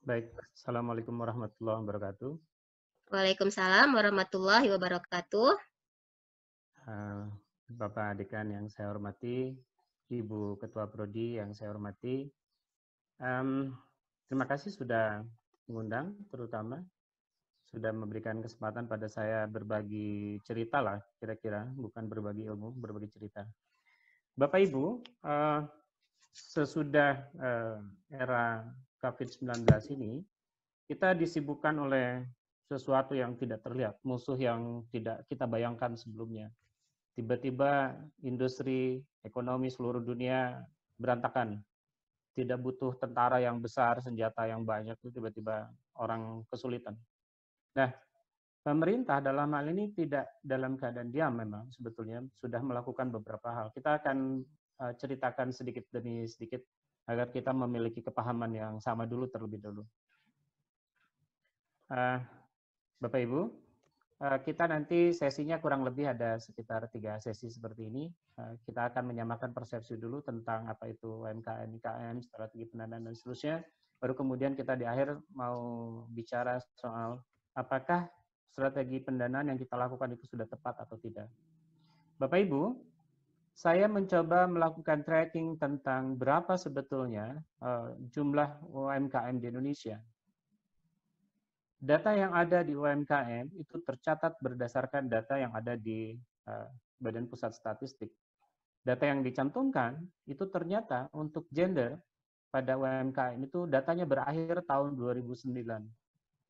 Baik, Assalamualaikum warahmatullahi wabarakatuh. Waalaikumsalam warahmatullahi wabarakatuh. Eh, Bapak Dekan yang saya hormati, Ibu Ketua Prodi yang saya hormati, em, terima kasih sudah mengundang, terutama sudah memberikan kesempatan pada saya berbagi cerita lah, kira-kira, bukan berbagi ilmu, berbagi cerita. Bapak Ibu, sesudah era COVID-19 ini, kita disibukkan oleh sesuatu yang tidak terlihat, musuh yang tidak kita bayangkan sebelumnya. Tiba-tiba industri ekonomi seluruh dunia berantakan. Tidak butuh tentara yang besar, senjata yang banyak, itu tiba-tiba orang kesulitan. Nah, pemerintah dalam hal ini tidak dalam keadaan diam memang sebetulnya sudah melakukan beberapa hal. Kita akan ceritakan sedikit demi sedikit agar kita memiliki kepahaman yang sama dulu terlebih dahulu. Bapak Ibu, kita nanti sesinya kurang lebih ada sekitar 3 sesi seperti ini. Kita akan menyamakan persepsi dulu tentang apa itu UMKM, IKM, strategi pendanaan, dan seterusnya. Baru kemudian kita di akhir mau bicara soal apakah strategi pendanaan yang kita lakukan itu sudah tepat atau tidak. Bapak Ibu, saya mencoba melakukan tracking tentang berapa sebetulnya jumlah UMKM di Indonesia. Data yang ada di UMKM itu tercatat berdasarkan data yang ada di Badan Pusat Statistik. Data yang dicantumkan itu ternyata untuk gender pada UMKM itu datanya berakhir tahun 2009.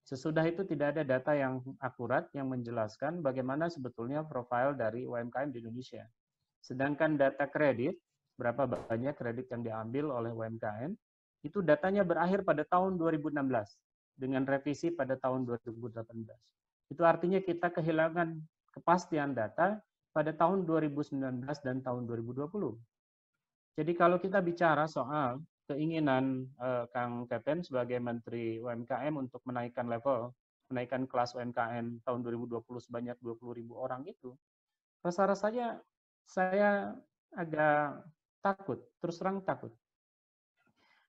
Sesudah itu tidak ada data yang akurat yang menjelaskan bagaimana sebetulnya profil dari UMKM di Indonesia. Sedangkan data kredit, berapa banyak kredit yang diambil oleh UMKM, itu datanya berakhir pada tahun 2016 dengan revisi pada tahun 2018. Itu artinya kita kehilangan kepastian data pada tahun 2019 dan tahun 2020. Jadi kalau kita bicara soal keinginan Kang Teten sebagai Menteri UMKM untuk menaikkan level, menaikkan kelas UMKM tahun 2020 sebanyak 20.000 orang itu, rasa-rasanya saya agak takut, terus terang takut.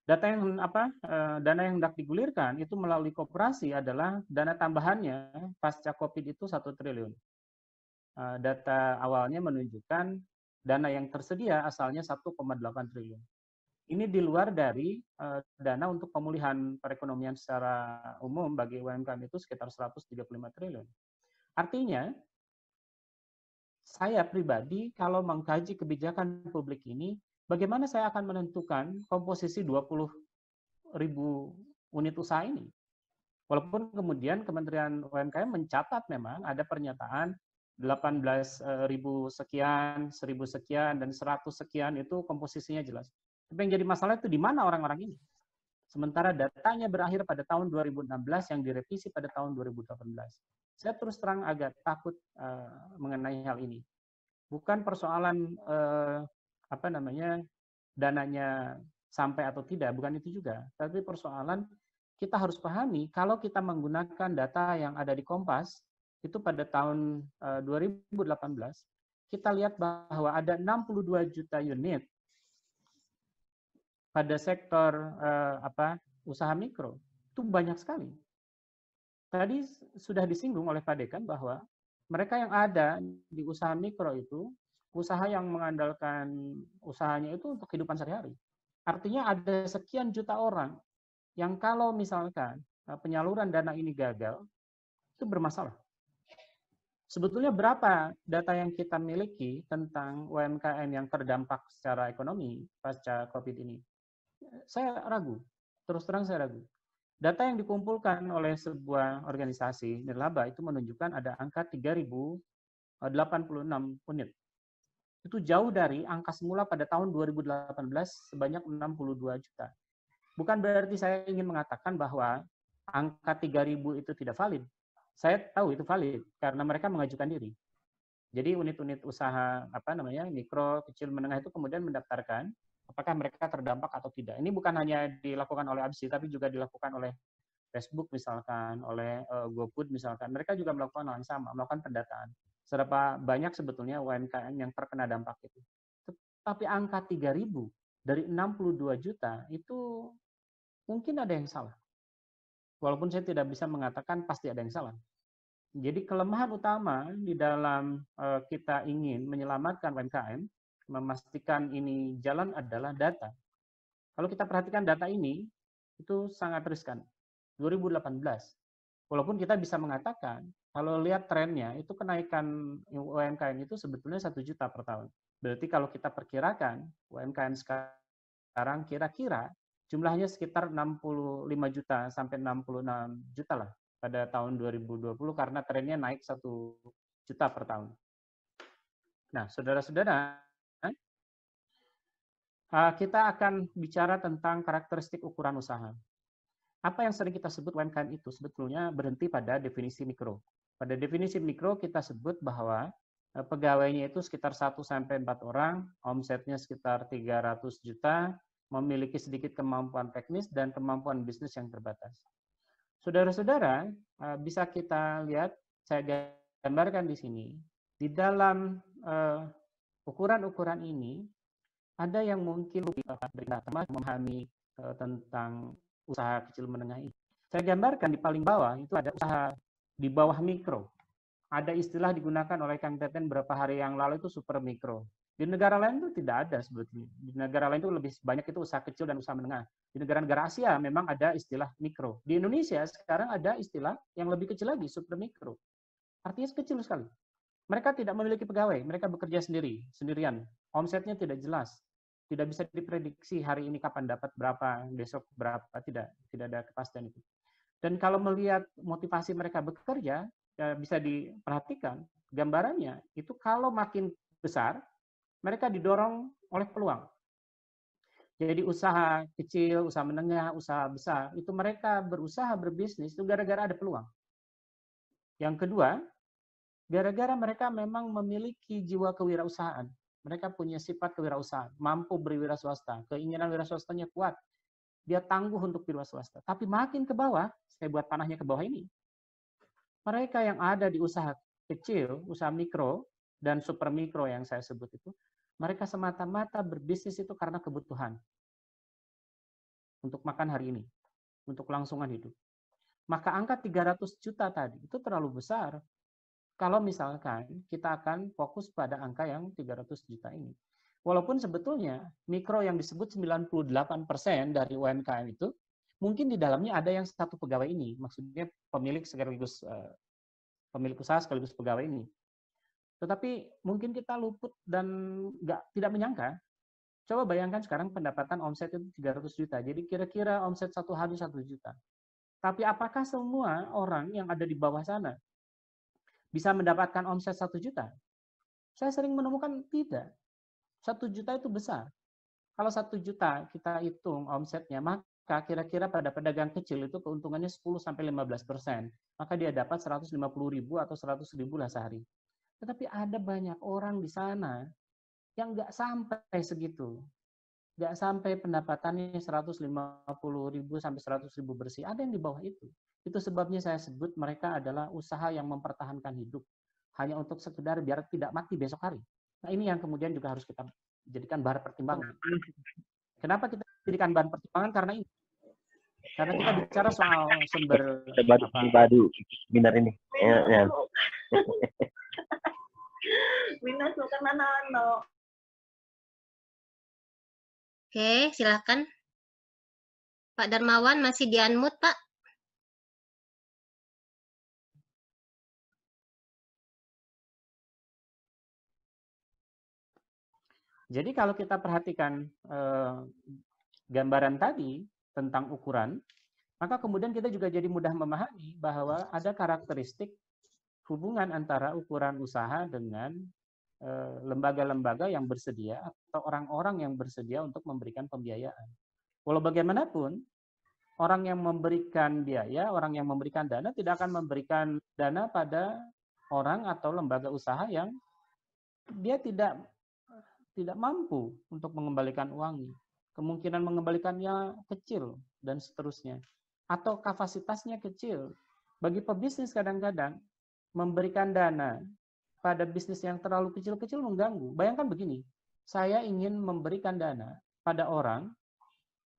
Dana yang hendak digulirkan itu melalui koperasi adalah dana tambahannya pasca COVID itu 1 triliun. Data awalnya menunjukkan dana yang tersedia asalnya 1,8 triliun. Ini di luar dari dana untuk pemulihan perekonomian secara umum bagi UMKM itu sekitar 135 triliun. Artinya, saya pribadi kalau mengkaji kebijakan publik ini, bagaimana saya akan menentukan komposisi 20.000 unit usaha ini? Walaupun kemudian Kementerian UMKM mencatat memang ada pernyataan 18.000 sekian, 1.000 sekian, dan 100 sekian itu komposisinya jelas. Tapi yang jadi masalah itu di mana orang-orang ini? Sementara datanya berakhir pada tahun 2016 yang direvisi pada tahun 2018. Saya terus terang agak takut mengenai hal ini. Bukan persoalan dananya sampai atau tidak, bukan itu juga. Tapi persoalan kita harus pahami kalau kita menggunakan data yang ada di Kompas itu pada tahun 2018 kita lihat bahwa ada 62 juta unit pada sektor usaha mikro. Itu banyak sekali. Tadi sudah disinggung oleh Pak Dekan bahwa mereka yang ada di usaha mikro itu usaha yang mengandalkan usahanya itu untuk kehidupan sehari-hari. Artinya ada sekian juta orang yang kalau misalkan penyaluran dana ini gagal, itu bermasalah. Sebetulnya berapa data yang kita miliki tentang UMKM yang terdampak secara ekonomi pasca COVID ini? Saya ragu, terus terang saya ragu. Data yang dikumpulkan oleh sebuah organisasi nirlaba itu menunjukkan ada angka 3.086 unit. Itu jauh dari angka semula pada tahun 2018 sebanyak 62 juta. Bukan berarti saya ingin mengatakan bahwa angka 3.000 itu tidak valid. Saya tahu itu valid karena mereka mengajukan diri. Jadi unit-unit usaha mikro, kecil, menengah itu kemudian mendaftarkan apakah mereka terdampak atau tidak. Ini bukan hanya dilakukan oleh ABSI tapi juga dilakukan oleh Facebook misalkan, oleh GoFood misalkan. Mereka juga melakukan hal yang sama, melakukan pendataan. Seberapa banyak sebetulnya UMKM yang terkena dampak itu. Tapi angka 3.000 dari 62 juta itu mungkin ada yang salah. Walaupun saya tidak bisa mengatakan pasti ada yang salah. Jadi kelemahan utama di dalam kita ingin menyelamatkan UMKM, memastikan ini jalan adalah data. Kalau kita perhatikan data ini, itu sangat riskan. 2018, walaupun kita bisa mengatakan, kalau lihat trennya, itu kenaikan UMKM itu sebetulnya 1 juta per tahun. Berarti kalau kita perkirakan, UMKM sekarang kira-kira jumlahnya sekitar 65 juta sampai 66 juta lah pada tahun 2020 karena trennya naik 1 juta per tahun. Nah, saudara-saudara, kita akan bicara tentang karakteristik ukuran usaha. Apa yang sering kita sebut UMKM itu sebetulnya berhenti pada definisi mikro. Pada definisi mikro kita sebut bahwa pegawainya itu sekitar 1-4 orang, omsetnya sekitar 300 juta, memiliki sedikit kemampuan teknis dan kemampuan bisnis yang terbatas. Saudara-saudara, bisa kita lihat, saya gambarkan di sini, di dalam ukuran-ukuran ini, ada yang mungkin lebih memahami tentang usaha kecil menengah ini. Saya gambarkan di paling bawah, itu ada usaha di bawah mikro. Ada istilah digunakan oleh Kang Teten beberapa hari yang lalu itu super mikro. Di negara lain itu tidak ada sebetulnya. Di negara lain itu lebih banyak itu usaha kecil dan usaha menengah. Di negara-negara Asia memang ada istilah mikro. Di Indonesia sekarang ada istilah yang lebih kecil lagi, super mikro. Artinya kecil sekali. Mereka tidak memiliki pegawai, mereka bekerja sendirian. Omsetnya tidak jelas. Tidak bisa diprediksi hari ini kapan dapat berapa, besok berapa, tidak ada kepastian itu. Dan kalau melihat motivasi mereka bekerja, ya bisa diperhatikan gambarannya itu kalau makin besar, mereka didorong oleh peluang. Jadi usaha kecil, usaha menengah, usaha besar, itu mereka berusaha berbisnis itu gara-gara ada peluang. Yang kedua, gara-gara mereka memang memiliki jiwa kewirausahaan. Mereka punya sifat kewirausahaan, mampu berwirausaha, keinginan wirausahaannya kuat. Dia tangguh untuk wirausaha. Tapi makin ke bawah, saya buat panahnya ke bawah ini. Mereka yang ada di usaha kecil, usaha mikro, dan super mikro yang saya sebut itu, mereka semata-mata berbisnis itu karena kebutuhan. Untuk makan hari ini, untuk kelangsungan hidup. Maka angka 300 juta tadi itu terlalu besar. Kalau misalkan kita akan fokus pada angka yang 300 juta ini. Walaupun sebetulnya mikro yang disebut 98% dari UMKM itu, mungkin di dalamnya ada yang satu pegawai ini, maksudnya pemilik sekaligus pemilik usaha sekaligus pegawai ini. Tetapi mungkin kita luput dan tidak menyangka. Coba bayangkan sekarang pendapatan omset itu 300 juta, jadi kira-kira omset satu hari 1 juta. Tapi apakah semua orang yang ada di bawah sana bisa mendapatkan omset 1 juta? Saya sering menemukan tidak. 1 juta itu besar. Kalau 1 juta kita hitung omsetnya, maka kira-kira pada pedagang kecil itu keuntungannya 10-15%. Maka dia dapat 150.000 atau 100.000 lah sehari. Tetapi ada banyak orang di sana yang nggak sampai segitu. Nggak sampai pendapatannya 150.000 sampai 100.000 bersih. Ada yang di bawah itu. Itu sebabnya saya sebut mereka adalah usaha yang mempertahankan hidup. Hanya untuk sekedar biar tidak mati besok hari. Nah ini yang kemudian juga harus kita jadikan bahan pertimbangan. Kenapa kita jadikan bahan pertimbangan? Karena ini. Karena kita bicara soal sumber pribadi seminar ini. Ya. Oke, silakan. Pak Darmawan masih di-unmute, Pak. Jadi kalau kita perhatikan gambaran tadi tentang ukuran, maka kemudian kita juga jadi mudah memahami bahwa ada karakteristik hubungan antara ukuran usaha dengan lembaga-lembaga yang bersedia atau orang-orang yang bersedia untuk memberikan pembiayaan. Walau bagaimanapun, orang yang memberikan biaya, orang yang memberikan dana tidak akan memberikan dana pada orang atau lembaga usaha yang dia tidak mampu untuk mengembalikan uangnya. Kemungkinan mengembalikannya kecil dan seterusnya. Atau kapasitasnya kecil. Bagi pebisnis kadang-kadang memberikan dana pada bisnis yang terlalu kecil-kecil mengganggu. Bayangkan begini, saya ingin memberikan dana pada orang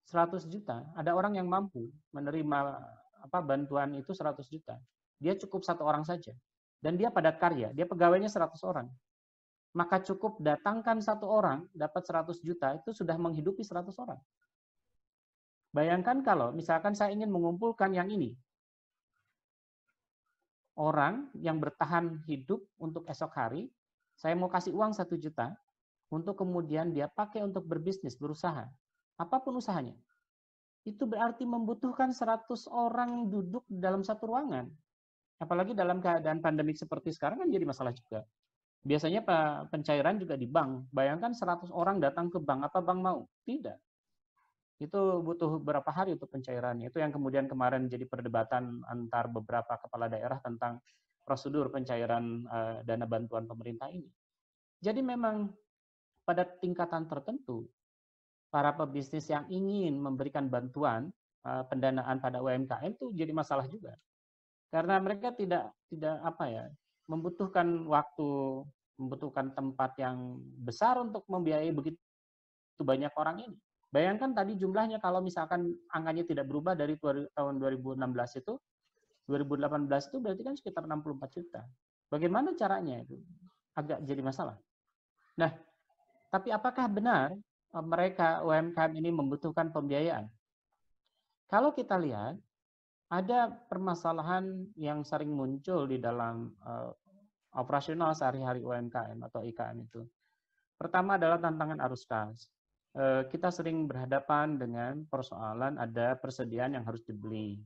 100 juta, ada orang yang mampu menerima bantuan itu 100 juta. Dia cukup 1 orang saja. Dan dia padat karya, dia pegawainya 100 orang. Maka cukup datangkan 1 orang, dapat 100 juta, itu sudah menghidupi 100 orang. Bayangkan kalau misalkan saya ingin mengumpulkan yang ini. Orang yang bertahan hidup untuk esok hari, saya mau kasih uang 1 juta, untuk kemudian dia pakai untuk berbisnis, berusaha. Apapun usahanya. Itu berarti membutuhkan 100 orang duduk dalam satu ruangan. Apalagi dalam keadaan pandemik seperti sekarang kan jadi masalah juga. Biasanya pencairan juga di bank. Bayangkan 100 orang datang ke bank, apa bank mau? Tidak. Itu butuh beberapa hari untuk pencairannya. Itu yang kemudian kemarin jadi perdebatan antar beberapa kepala daerah tentang prosedur pencairan dana bantuan pemerintah ini. Jadi memang pada tingkatan tertentu, para pebisnis yang ingin memberikan bantuan pendanaan pada UMKM itu jadi masalah juga. Karena mereka tidak membutuhkan waktu, membutuhkan tempat yang besar untuk membiayai begitu banyak orang ini. Bayangkan tadi jumlahnya kalau misalkan angkanya tidak berubah dari tahun 2016 itu, 2018 itu berarti kan sekitar 64 juta. Bagaimana caranya itu? Agak jadi masalah. Nah, tapi apakah benar mereka UMKM ini membutuhkan pembiayaan? Kalau kita lihat, ada permasalahan yang sering muncul di dalam operasional sehari-hari UMKM atau IKM itu. Pertama adalah tantangan arus kas. Kita sering berhadapan dengan persoalan ada persediaan yang harus dibeli.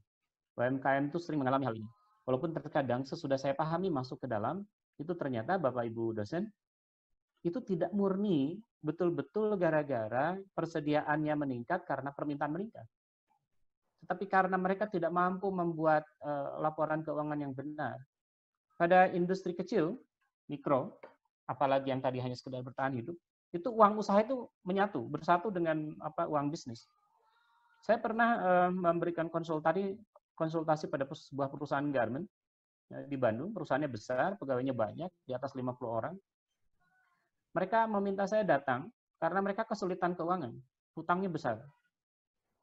UMKM itu sering mengalami hal ini. Walaupun terkadang sesudah saya pahami masuk ke dalam, itu ternyata Bapak Ibu dosen, itu tidak murni betul-betul gara-gara persediaannya meningkat karena permintaan meningkat. Tetapi karena mereka tidak mampu membuat laporan keuangan yang benar. Pada industri kecil, mikro, apalagi yang tadi hanya sekedar bertahan hidup, itu uang usaha itu bersatu dengan uang bisnis. Saya pernah memberikan konsultasi pada sebuah perusahaan garment di Bandung, perusahaannya besar, pegawainya banyak, di atas 50 orang. Mereka meminta saya datang karena mereka kesulitan keuangan, hutangnya besar.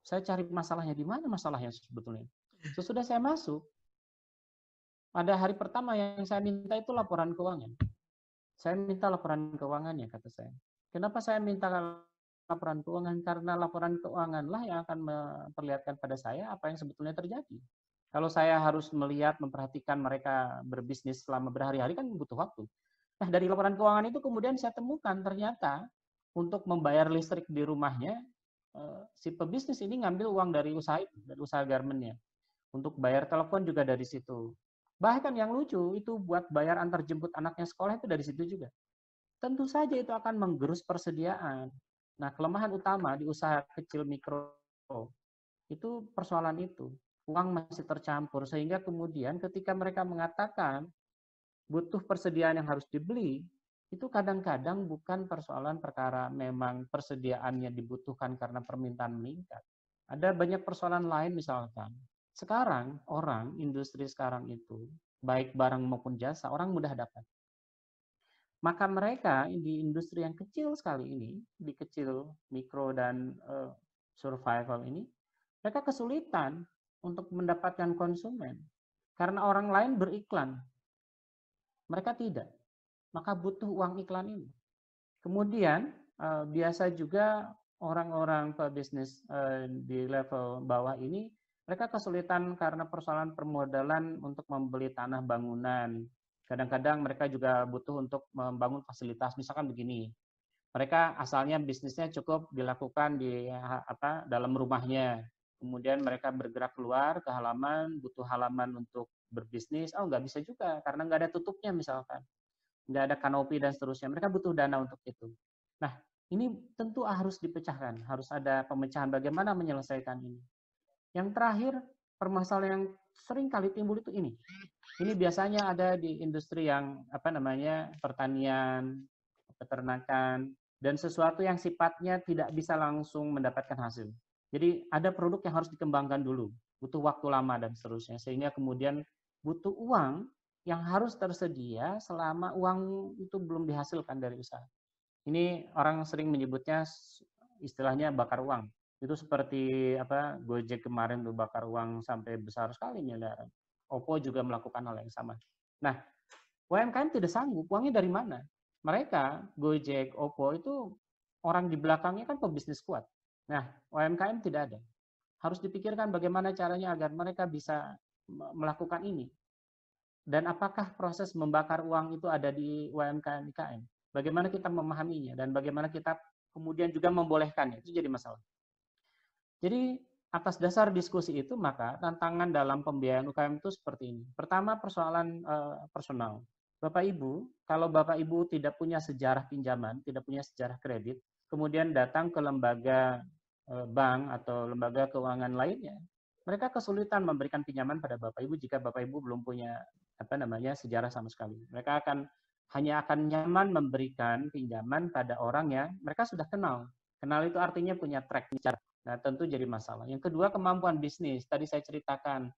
Saya cari masalahnya, di mana masalahnya sebetulnya. Sesudah saya masuk, pada hari pertama yang saya minta itu laporan keuangan. Saya minta laporan keuangannya, kata saya. Kenapa saya minta laporan keuangan? Karena laporan keuanganlah yang akan memperlihatkan pada saya apa yang sebetulnya terjadi. Kalau saya harus melihat, memperhatikan mereka berbisnis selama berhari-hari kan butuh waktu. Nah, dari laporan keuangan itu kemudian saya temukan ternyata untuk membayar listrik di rumahnya, si pebisnis ini ngambil uang dari usaha garmennya. Untuk bayar telepon juga dari situ. Bahkan yang lucu itu buat bayar antar jemput anaknya sekolah itu dari situ juga. Tentu saja itu akan menggerus persediaan. Nah, kelemahan utama di usaha kecil mikro itu persoalan itu. Uang masih tercampur sehingga kemudian ketika mereka mengatakan butuh persediaan yang harus dibeli, itu kadang-kadang bukan persoalan perkara memang persediaannya dibutuhkan karena permintaan meningkat. Ada banyak persoalan lain misalkan. Sekarang industri sekarang itu, baik barang maupun jasa, orang mudah dapat. Maka mereka di industri yang kecil sekali ini, di kecil, mikro, dan survival ini, mereka kesulitan untuk mendapatkan konsumen. Karena orang lain beriklan. Mereka tidak. Maka butuh uang iklan ini. Kemudian, biasa juga orang-orang pebisnis di level bawah ini, mereka kesulitan karena persoalan permodalan untuk membeli tanah bangunan. Kadang-kadang mereka juga butuh untuk membangun fasilitas, misalkan begini. Mereka asalnya bisnisnya cukup dilakukan di dalam rumahnya. Kemudian mereka bergerak keluar ke halaman, butuh halaman untuk berbisnis. Oh, nggak bisa juga, karena nggak ada tutupnya misalkan. Nggak ada kanopi dan seterusnya. Mereka butuh dana untuk itu. Nah, ini tentu harus dipecahkan. Harus ada pemecahan bagaimana menyelesaikan ini. Yang terakhir, permasalahan yang sering kali timbul itu ini. Ini biasanya ada di industri yang pertanian, peternakan, dan sesuatu yang sifatnya tidak bisa langsung mendapatkan hasil. Jadi ada produk yang harus dikembangkan dulu, butuh waktu lama dan seterusnya, sehingga kemudian butuh uang yang harus tersedia selama uang itu belum dihasilkan dari usaha. Ini orang sering menyebutnya istilahnya bakar uang. Itu seperti apa, Gojek kemarin tuh bakar uang sampai besar sekali miliaran. Oppo juga melakukan hal yang sama. Nah, UMKM tidak sanggup, uangnya dari mana? Mereka, Gojek, Oppo itu orang di belakangnya kan pebisnis kuat. Nah, UMKM tidak ada. Harus dipikirkan bagaimana caranya agar mereka bisa melakukan ini. Dan apakah proses membakar uang itu ada di UMKM IKM? Bagaimana kita memahaminya dan bagaimana kita kemudian juga membolehkannya, itu jadi masalah. Jadi atas dasar diskusi itu maka tantangan dalam pembiayaan UKM itu seperti ini. Pertama persoalan personal. Bapak Ibu, kalau Bapak Ibu tidak punya sejarah pinjaman, tidak punya sejarah kredit, kemudian datang ke lembaga bank atau lembaga keuangan lainnya, mereka kesulitan memberikan pinjaman pada Bapak Ibu jika Bapak Ibu belum punya sejarah sama sekali. Mereka hanya akan nyaman memberikan pinjaman pada orang yang mereka sudah kenal. Kenal itu artinya punya track record. Nah, tentu jadi masalah. Yang kedua, kemampuan bisnis. Tadi saya ceritakan,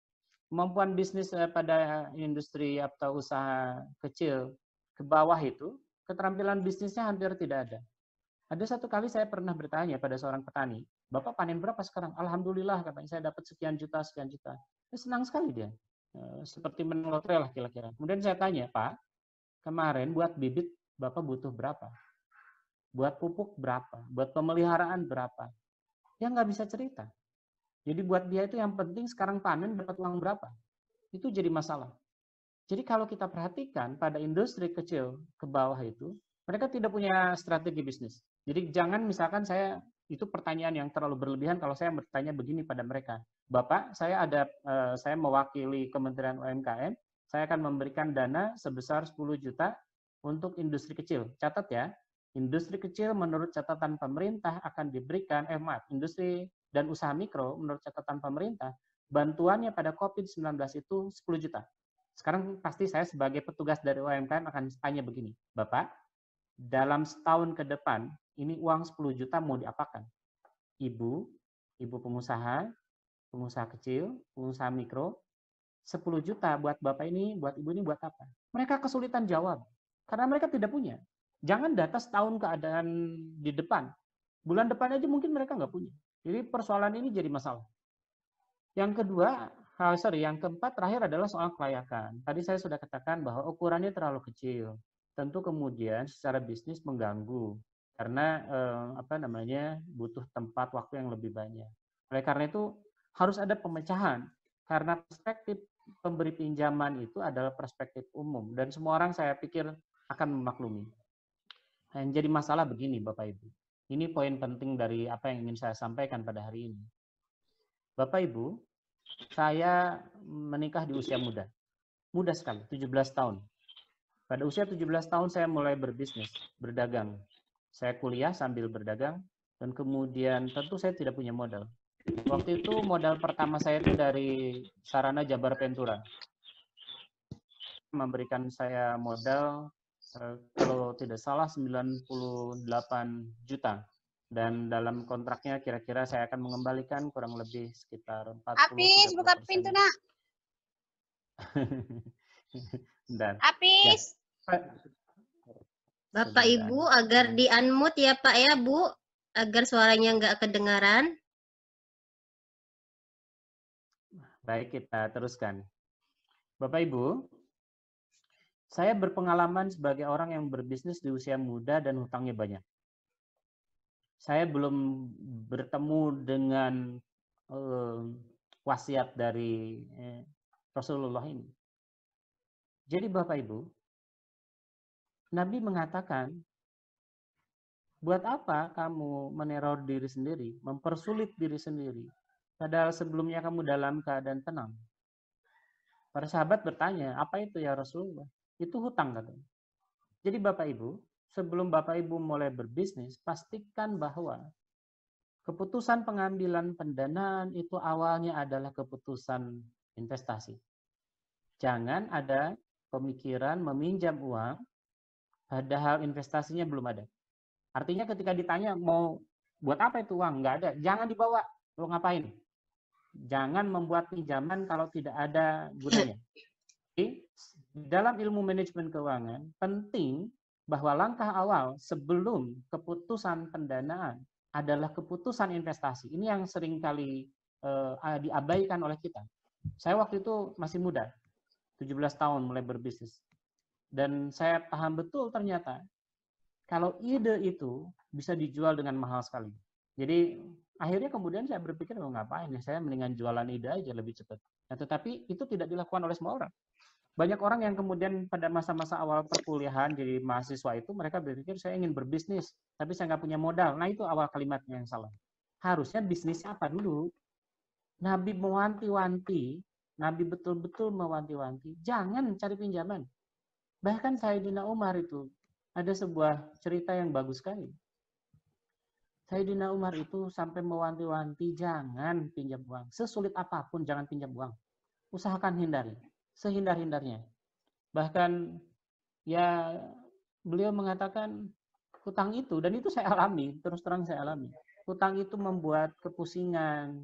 kemampuan bisnis pada industri atau usaha kecil ke bawah itu, keterampilan bisnisnya hampir tidak ada. Ada satu kali saya pernah bertanya pada seorang petani, Bapak panen berapa sekarang? Alhamdulillah, katanya, saya dapat sekian juta, sekian juta. Senang sekali dia. Seperti menang lotre lah kira-kira. Kemudian saya tanya, Pak, kemarin buat bibit Bapak butuh berapa? Buat pupuk berapa? Buat pemeliharaan berapa? Dia nggak bisa cerita. Jadi buat dia itu yang penting sekarang panen dapat uang berapa. Itu jadi masalah. Jadi kalau kita perhatikan pada industri kecil ke bawah itu, mereka tidak punya strategi bisnis. Jadi jangan misalkan itu pertanyaan yang terlalu berlebihan kalau saya bertanya begini pada mereka. Bapak, saya mewakili Kementerian UMKM, saya akan memberikan dana sebesar 10 juta untuk industri kecil. Catat ya, industri kecil menurut catatan pemerintah akan diberikan, industri dan usaha mikro menurut catatan pemerintah, bantuannya pada COVID-19 itu 10 juta. Sekarang pasti saya sebagai petugas dari UMKM akan tanya begini, Bapak, dalam setahun ke depan, ini uang 10 juta mau diapakan? Ibu pengusaha kecil, pengusaha mikro, 10 juta buat Bapak ini, buat Ibu ini buat apa? Mereka kesulitan jawab, karena mereka tidak punya. Jangan data setahun keadaan di depan. Bulan depan aja mungkin mereka nggak punya. Jadi persoalan ini jadi masalah. Yang kedua, yang keempat terakhir adalah soal kelayakan. Tadi saya sudah katakan bahwa ukurannya terlalu kecil. Tentu kemudian secara bisnis mengganggu karena butuh tempat waktu yang lebih banyak. Oleh karena itu harus ada pemecahan karena perspektif pemberi pinjaman itu adalah perspektif umum dan semua orang saya pikir akan memaklumi. Yang jadi masalah begini Bapak Ibu. Ini poin penting dari apa yang ingin saya sampaikan pada hari ini. Bapak Ibu, saya menikah di usia muda. Muda sekali, 17 tahun. Pada usia 17 tahun saya mulai berbisnis, berdagang. Saya kuliah sambil berdagang, dan kemudian tentu saya tidak punya modal. Waktu itu modal pertama saya itu dari Sarana Jabar Pentura. Memberikan saya modal, kalau tidak salah 98 juta. Dan dalam kontraknya kira-kira saya akan mengembalikan kurang lebih sekitar 40-30%. Apis, buka pintu nak. Apis. Bapak Ibu agar di-unmute ya Pak ya Bu, agar suaranya nggak kedengaran. Baik, kita teruskan. Bapak Ibu, saya berpengalaman sebagai orang yang berbisnis di usia muda dan hutangnya banyak. Saya belum bertemu dengan wasiat dari Rasulullah ini. Jadi Bapak Ibu, Nabi mengatakan, buat apa kamu meneror diri sendiri, mempersulit diri sendiri, padahal sebelumnya kamu dalam keadaan tenang. Para sahabat bertanya, apa itu ya Rasulullah? Itu hutang katanya. Jadi Bapak Ibu, sebelum Bapak Ibu mulai berbisnis, pastikan bahwa keputusan pengambilan pendanaan itu awalnya adalah keputusan investasi. Jangan ada pemikiran meminjam uang, padahal investasinya belum ada. Artinya ketika ditanya mau buat apa itu uang, nggak ada. Jangan dibawa, lo ngapain? Jangan membuat pinjaman kalau tidak ada gunanya. Jadi, dalam ilmu manajemen keuangan, penting bahwa langkah awal sebelum keputusan pendanaan adalah keputusan investasi. Ini yang seringkali diabaikan oleh kita. Saya waktu itu masih muda, 17 tahun mulai berbisnis. Dan saya paham betul ternyata kalau ide itu bisa dijual dengan mahal sekali. Jadi akhirnya kemudian saya berpikir, oh, ngapain ya, saya mendingan jualan ide aja lebih cepat. Nah, tetapi itu tidak dilakukan oleh semua orang. Banyak orang yang kemudian pada masa-masa awal perkuliahan jadi mahasiswa itu mereka berpikir saya ingin berbisnis, tapi saya nggak punya modal. Nah, itu awal kalimatnya yang salah. Harusnya bisnis apa dulu? Nabi mewanti-wanti, Nabi betul-betul mewanti-wanti, jangan cari pinjaman. Bahkan Sayyidina Umar itu, ada sebuah cerita yang bagus sekali. Sayyidina Umar itu sampai mewanti-wanti, jangan pinjam uang. Sesulit apapun, jangan pinjam uang. Usahakan hindari, sehindar-hindarnya. Bahkan, ya beliau mengatakan, hutang itu, dan itu saya alami, terus terang saya alami. Hutang itu membuat kepusingan,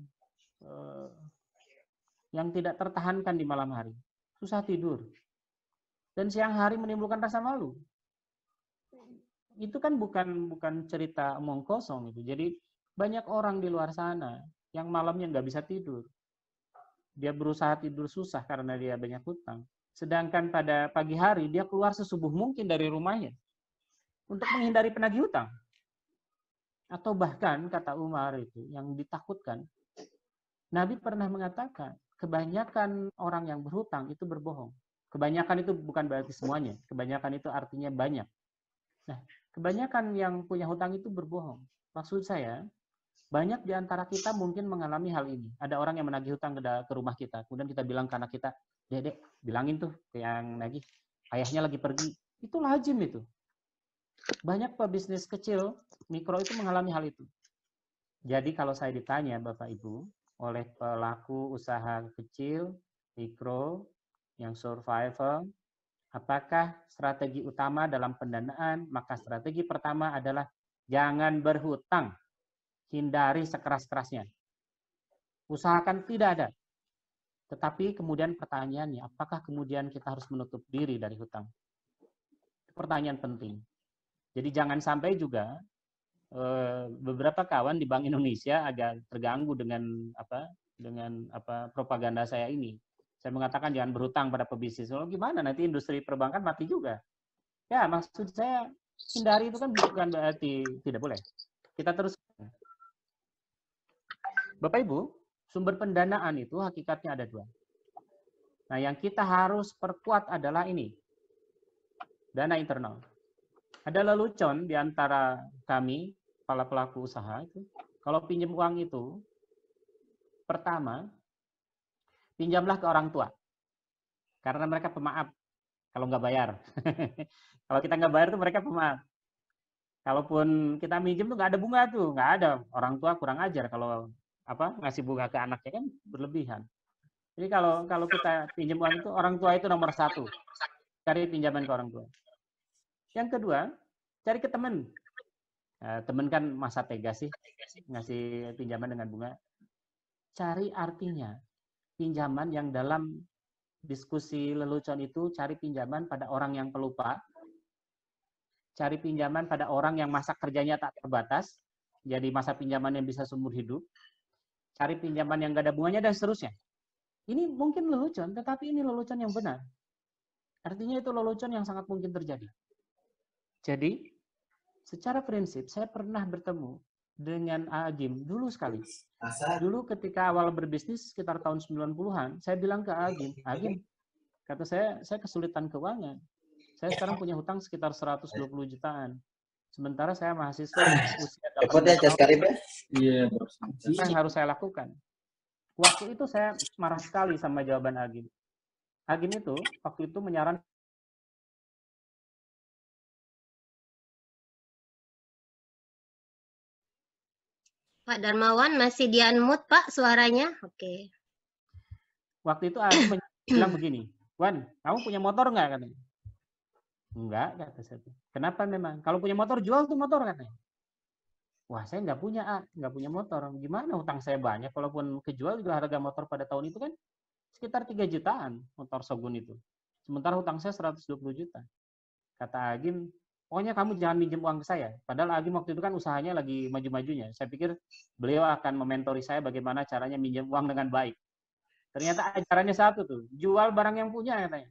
yang tidak tertahankan di malam hari. Susah tidur. Dan siang hari menimbulkan rasa malu. Itu kan bukan cerita omong kosong itu. Jadi banyak orang di luar sana yang malamnya nggak bisa tidur. Dia berusaha tidur susah karena dia banyak hutang. Sedangkan pada pagi hari dia keluar sesubuh mungkin dari rumahnya untuk menghindari penagih hutang. Atau bahkan kata Umar itu yang ditakutkan, Nabi pernah mengatakan, kebanyakan orang yang berhutang itu berbohong. Kebanyakan itu bukan berarti semuanya. Kebanyakan itu artinya banyak. Nah, kebanyakan yang punya hutang itu berbohong. Maksud saya, banyak di antara kita mungkin mengalami hal ini. Ada orang yang menagih hutang ke rumah kita. Kemudian kita bilang ke anak kita, Dek, bilangin tuh ke yang nagih, ayahnya lagi pergi. Itu lazim itu. Banyak pebisnis kecil, mikro itu mengalami hal itu. Jadi kalau saya ditanya, Bapak Ibu, oleh pelaku usaha kecil, mikro, yang survival, apakah strategi utama dalam pendanaan? Maka strategi pertama adalah jangan berhutang. Hindari sekeras-kerasnya. Usahakan tidak ada. Tetapi kemudian pertanyaannya, apakah kemudian kita harus menutup diri dari hutang? Pertanyaan penting. Jadi jangan sampai juga beberapa kawan di Bank Indonesia agak terganggu dengan propaganda saya ini. Saya mengatakan jangan berhutang pada pebisnis. Oh, gimana nanti industri perbankan mati juga? Ya, maksud saya hindari itu kan bukan berarti tidak boleh. Kita terus. Bapak Ibu, sumber pendanaan itu hakikatnya ada dua. Nah, yang kita harus perkuat adalah ini. Dana internal. Ada lelucon di antara kami, para pelaku usaha itu. Kalau pinjam uang itu, pertama, pinjamlah ke orang tua. Karena mereka pemaaf kalau nggak bayar. Kalau kita nggak bayar tuh mereka pemaaf. Kalaupun kita minjem tuh nggak ada bunga tuh, nggak ada. Orang tua kurang ajar kalau ngasih bunga ke anaknya kan berlebihan. Jadi kalau kita pinjam uang itu, orang tua itu nomor satu. Cari pinjaman ke orang tua. Yang kedua, cari ke teman. Teman kan masa tega sih ngasih pinjaman dengan bunga. Cari artinya. Pinjaman yang dalam diskusi lelucon itu, cari pinjaman pada orang yang pelupa. Cari pinjaman pada orang yang masa kerjanya tak terbatas. Jadi masa pinjaman yang bisa seumur hidup. Cari pinjaman yang gak ada bunganya dan seterusnya. Ini mungkin lelucon, tetapi ini lelucon yang benar. Artinya itu lelucon yang sangat mungkin terjadi. Jadi, secara prinsip, saya pernah bertemu dengan Agim dulu sekali. Dulu ketika awal berbisnis, sekitar tahun 90-an, saya bilang ke Agim, kata saya kesulitan keuangan. Saya sekarang punya hutang sekitar 120 jutaan. Sementara saya mahasiswa usia 18 tahun. Apa yang harus saya lakukan? Waktu itu saya marah sekali sama jawaban Agim. Agim itu waktu itu menyarankan Pak Darmawan masih di-unmute, Pak, suaranya. Oke. Waktu itu Agim bilang begini, Wan, kamu punya motor nggak? Katanya. Enggak, kata saya. Kenapa memang? Kalau punya motor, jual tuh motor, katanya. Wah, saya nggak punya motor. Gimana hutang saya banyak? Kalaupun kejual juga harga motor pada tahun itu kan sekitar 3 jutaan motor Shogun itu. Sementara hutang saya 120 juta. Kata Agim, pokoknya kamu jangan minjem uang ke saya. Padahal Agim waktu itu kan usahanya lagi maju-majunya. Saya pikir beliau akan mementori saya bagaimana caranya minjem uang dengan baik. Ternyata ajarannya satu tuh, jual barang yang punya katanya.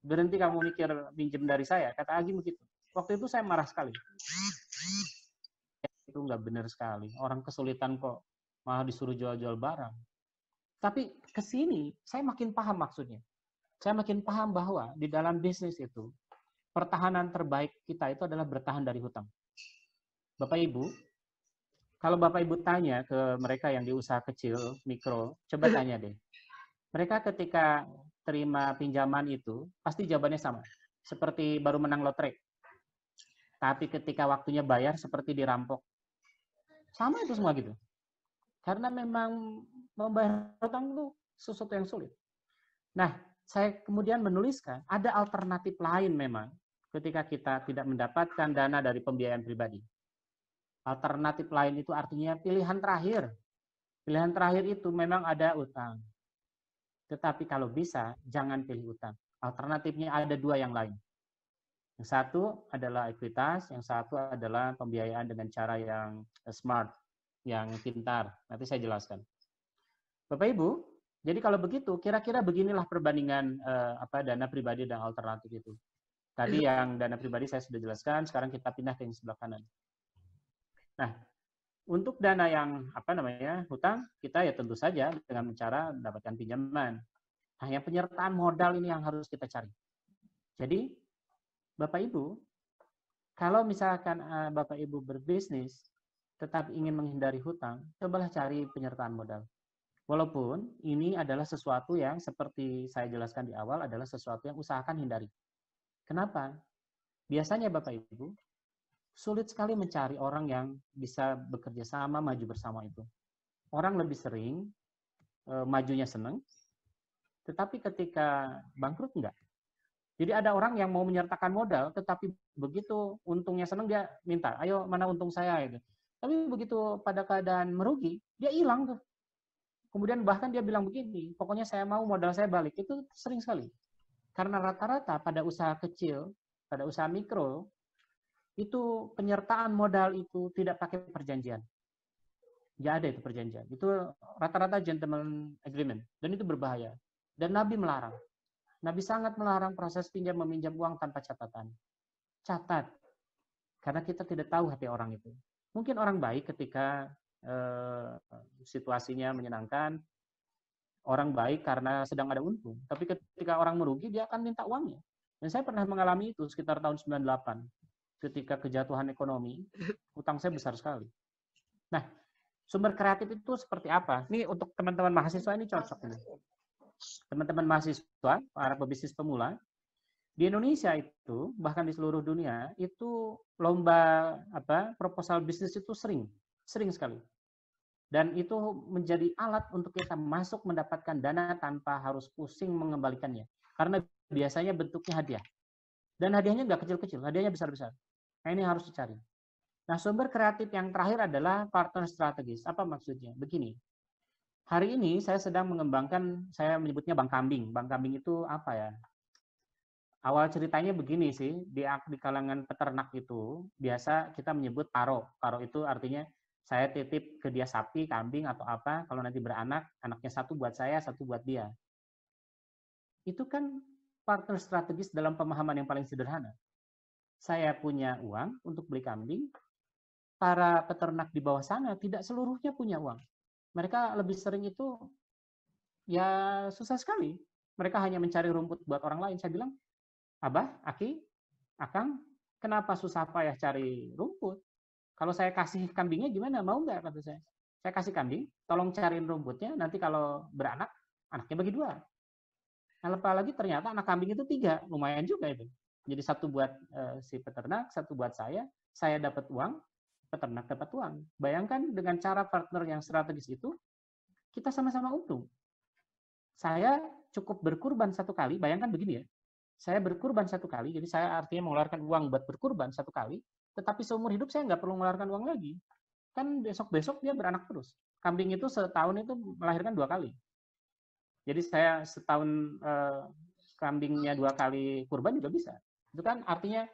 Berhenti kamu mikir minjem dari saya, kata Agim begitu. Waktu itu saya marah sekali. Itu nggak benar sekali. Orang kesulitan kok malah disuruh jual-jual barang. Tapi ke sini saya makin paham maksudnya. Saya makin paham bahwa di dalam bisnis itu pertahanan terbaik kita itu adalah bertahan dari hutang. Bapak Ibu, kalau Bapak Ibu tanya ke mereka yang di usaha kecil, mikro, coba tanya deh. Mereka ketika terima pinjaman itu, pasti jawabannya sama. Seperti baru menang lotre. Tapi ketika waktunya bayar, seperti dirampok. Sama itu semua gitu. Karena memang membayar hutang itu sesuatu yang sulit. Nah, saya kemudian menuliskan, ada alternatif lain memang ketika kita tidak mendapatkan dana dari pembiayaan pribadi. Alternatif lain itu artinya pilihan terakhir. Pilihan terakhir itu memang ada utang. Tetapi kalau bisa, jangan pilih utang. Alternatifnya ada dua yang lain. Yang satu adalah ekuitas, yang satu adalah pembiayaan dengan cara yang smart, yang pintar. Nanti saya jelaskan. Bapak Ibu, jadi kalau begitu, kira-kira beginilah perbandingan dana pribadi dan alternatif itu. Tadi yang dana pribadi saya sudah jelaskan, sekarang kita pindah ke yang sebelah kanan. Nah, untuk dana yang hutang, kita ya tentu saja dengan cara mendapatkan pinjaman. Hanya penyertaan modal ini yang harus kita cari. Jadi, Bapak Ibu, kalau misalkan Bapak Ibu berbisnis, tetap ingin menghindari hutang, cobalah cari penyertaan modal. Walaupun ini adalah sesuatu yang seperti saya jelaskan di awal adalah sesuatu yang usahakan hindari. Kenapa? Biasanya Bapak Ibu, sulit sekali mencari orang yang bisa bekerja sama, maju bersama itu. Orang lebih sering majunya senang, tetapi ketika bangkrut enggak. Jadi ada orang yang mau menyertakan modal, tetapi begitu untungnya senang dia minta, ayo mana untung saya gitu. Tapi begitu pada keadaan merugi, dia hilang tuh. Kemudian bahkan dia bilang begini, pokoknya saya mau modal saya balik. Itu sering sekali. Karena rata-rata pada usaha kecil, pada usaha mikro, itu penyertaan modal itu tidak pakai perjanjian. Nggak ada itu perjanjian. Itu rata-rata gentleman agreement. Dan itu berbahaya. Dan Nabi melarang. Nabi sangat melarang proses pinjam meminjam uang tanpa catatan. Catat. Karena kita tidak tahu hati orang itu. Mungkin orang baik ketika situasinya menyenangkan, orang baik karena sedang ada untung. Tapi ketika orang merugi, dia akan minta uangnya. Dan saya pernah mengalami itu sekitar tahun 98. Ketika kejatuhan ekonomi, utang saya besar sekali. Nah, sumber kreatif itu seperti apa? Ini untuk teman-teman mahasiswa ini cocok ini. Teman-teman mahasiswa, para pebisnis pemula, di Indonesia itu, bahkan di seluruh dunia, itu lomba proposal bisnis itu sering sekali. Dan itu menjadi alat untuk kita masuk mendapatkan dana tanpa harus pusing mengembalikannya. Karena biasanya bentuknya hadiah. Dan hadiahnya nggak kecil-kecil, hadiahnya besar-besar. Nah, ini harus dicari. Nah, sumber kreatif yang terakhir adalah partner strategis. Apa maksudnya? Begini. Hari ini saya sedang mengembangkan, saya menyebutnya bank kambing. Bank kambing itu apa ya? Awal ceritanya begini sih, di kalangan peternak itu, biasa kita menyebut paro. Paro itu artinya saya titip ke dia sapi, kambing, atau apa, kalau nanti beranak, anaknya satu buat saya, satu buat dia. Itu kan partner strategis dalam pemahaman yang paling sederhana. Saya punya uang untuk beli kambing, para peternak di bawah sana tidak seluruhnya punya uang. Mereka lebih sering itu, ya susah sekali. Mereka hanya mencari rumput buat orang lain. Saya bilang, Abah, Aki, Akang, kenapa susah payah cari rumput? Kalau saya kasih kambingnya gimana? Mau nggak? Kata saya. Saya kasih kambing, tolong cariin rumputnya, nanti kalau beranak, anaknya bagi 2. Nah, apalagi ternyata anak kambing itu 3, lumayan juga itu. Jadi satu buat si peternak, satu buat saya dapat uang, peternak dapat uang. Bayangkan dengan cara partner yang strategis itu, kita sama-sama untung. Saya cukup berkurban 1 kali, bayangkan begini ya, saya berkurban 1 kali, jadi saya artinya mengeluarkan uang buat berkurban 1 kali, tetapi seumur hidup saya nggak perlu mengeluarkan uang lagi. Kan besok-besok dia beranak terus. Kambing itu setahun itu melahirkan 2 kali. Jadi saya setahun kambingnya 2 kali kurban juga bisa. Itu kan artinya